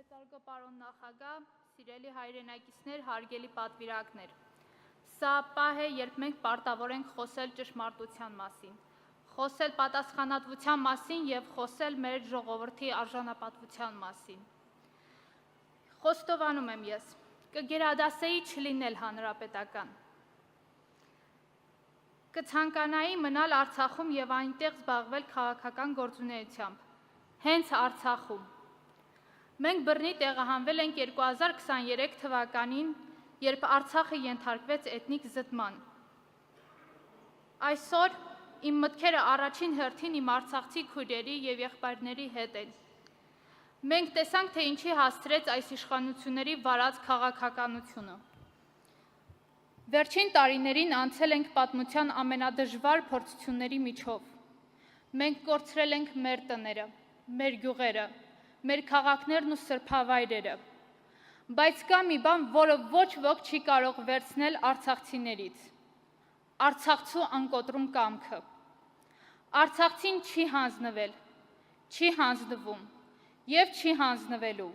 Մեծարգո պարոն նախագահ, սիրելի հայրենակիցներ, հարգելի պատվիրակներ, սա պահ է, երբ մենք պարտավոր ենք խոսել ճշմարտության մասին, խոսել պատասխանատվության մասին և խոսել մեր ժողովրդի արժանապատվության մասին։ Խոստովանում եմ ես, կգերադասեի չլինել հանրապետական։ Կցանկանայի մնալ Արցախում և այնտեղ զբաղվել քաղաքական գործունեությամբ, հենց Արցախում։ Մենք բռնի տեղահանվել ենք 2023 թվականին, երբ Արցախը ենթարկվեց էթնիկ զտման։ Այսօր իմ մտքերը առաջին հերթին իմ արցախցի քույրերի և եղբայրների հետ են։ Մենք տեսանք, թե ինչի հասցրեց այս իշխանությունների վարած քաղաքականությունը։ Վերջին տարիներին անցել ենք պատմության ամենադժվար փորձությունների միջով։ Մենք կորցրել ենք մեր տները, մեր գյուղերը, մեր քաղաքներն ու սրբավայրերը, բայց կա մի բան, որը ոչ ոք չի կարող վերցնել արցախցիներից՝ Արցախցու անկոտրում կամքը։ Արցախցին չի հանձնվել, չի հանձնվում և չի հանձնվելու,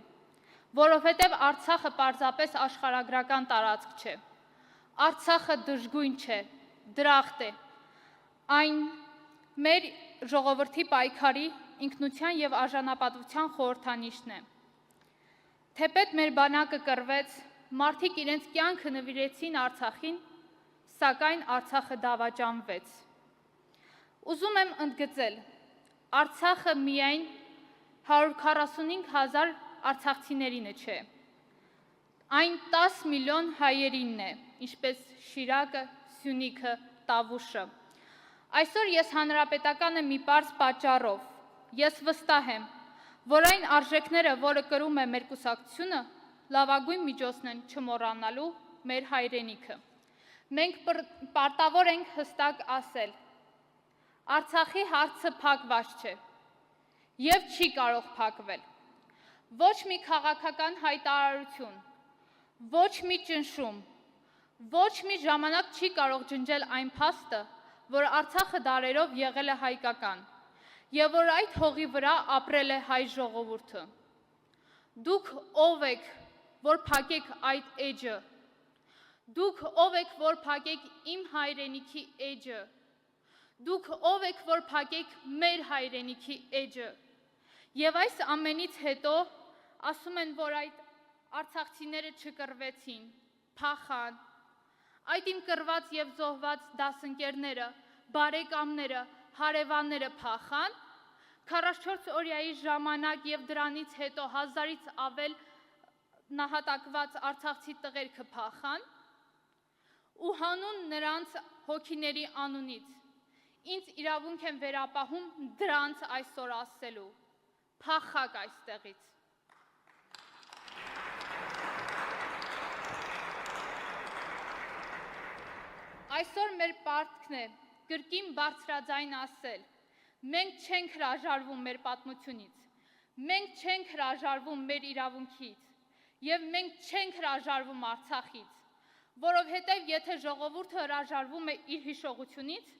որովհետև Արցախը պարզապես աշխարհագրական տարածք չէ։ Արցախը դժգույն չէ, դրախտ է։ Այն մեր ժողովրդի պայքարի, ինքնության և արժանապատվության խորհրդանիշն է։ Թեպետ մեր բանակը կռվեց, մարդիկ իրենց կյանքը նվիրեցին Արցախին, սակայն Արցախը դավաճանվեց։ Ուզում եմ ընդգծել, Արցախը միայն 145,000 արցախցիներինը չէ, այն 10 միլիոն հայերինն է, ինչպես Շիրակը, Սյունիքը, Տավուշը։ Այսօր ես հանրապետականը մի պարզ պատճառով, ես վստահ եմ, որ այն արժեքները, որը կրում է մեր կուսակցությունը, լավագույն միջոցն են չմոռանալու մեր հայրենիքը։ Մենք պարտավոր ենք հստակ ասել. Արցախի հարցը փակված չէ և չի կարող փակվել։ Ոչ մի քաղաքական հայտարարություն, ոչ մի ճնշում, ոչ մի ժամանակ չի կարող ջնջել այն փաստը, որ Արցախը դարերով եղել է հայկական և որ այդ հողի վրա ապրել է հայ ժողովուրդը։ Դուք ով եք, որ փակեք այդ էջը։ Դուք ով եք, որ փակեք իմ հայրենիքի էջը։ Դուք ով եք, որ փակեք մեր հայրենիքի էջը։ Եվ այս ամենից հետո ասում են, որ այդ արցախցիները չկռվեցին, փախան։ Այդ իմ կռված և զոհված դասընկերները, բարեկամները, հարևանները փախան, 44 օրյայի ժամանակ և դրանից հետո 1000-ից ավել նահատակված արցախցի տղերքը փախան ու հանուն նրանց հոգիների անունից ինձ իրավունք են վերապահում դրանց այսօր ասելու. փախակ այստեղից։ Այսօր մեր պարտքն է կրկին բարձրաձայն ասել. մենք չենք հրաժարվում մեր պատմությունից, մենք չենք հրաժարվում մեր իրավունքից և մենք չենք հրաժարվում Արցախից, որովհետև եթե ժողովուրդը հրաժարվում է իր հիշողությունից,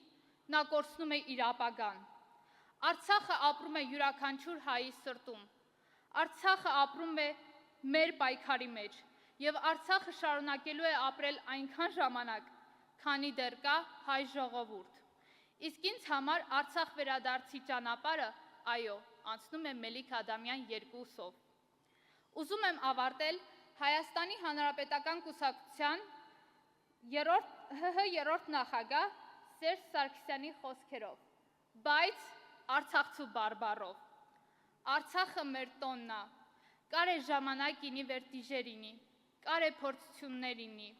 նա կորցնում է իր ապագան։ Արցախը ապրում է յուրաքանչյուր հայի սրտում, Արցախը ապրում է մեր պայքարի մեջ և Արցախը շարունակելու է ապրել այնքան ժամանակ, քանի դեռ կա հայ ժողովուրդ։ Իսկ ինձ համար Արցախ վերադարձի ճանապարհը, այո, անցնում է Մելիք Ադամյան 2-ով։ Ուզում եմ ավարտել Հայաստանի Հանրապետական կուսակցության ՀՀ երրորդ նախագահ Սերժ Սարգսյանի խոսքերով, բայց Արցախցու բարբառով։ Արցախը մեր տոնն է, կար է ժամանակ ինի վերտիժեր ինի, կար է փորձություններ ինի,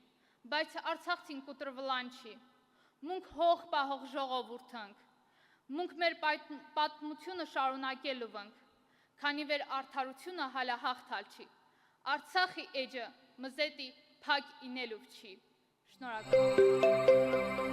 բայց Արցախցին կուտրվլան չի, մունք հող պահող ժողովուրդ ենք, մունք մեր պատմությունը շարունակելու ենք, քանի վեր արդարությունը հալա հաղթալ չի, Արցախի էջը մզետի փակ ինելուվ չի։ Շնորհակալ եմ։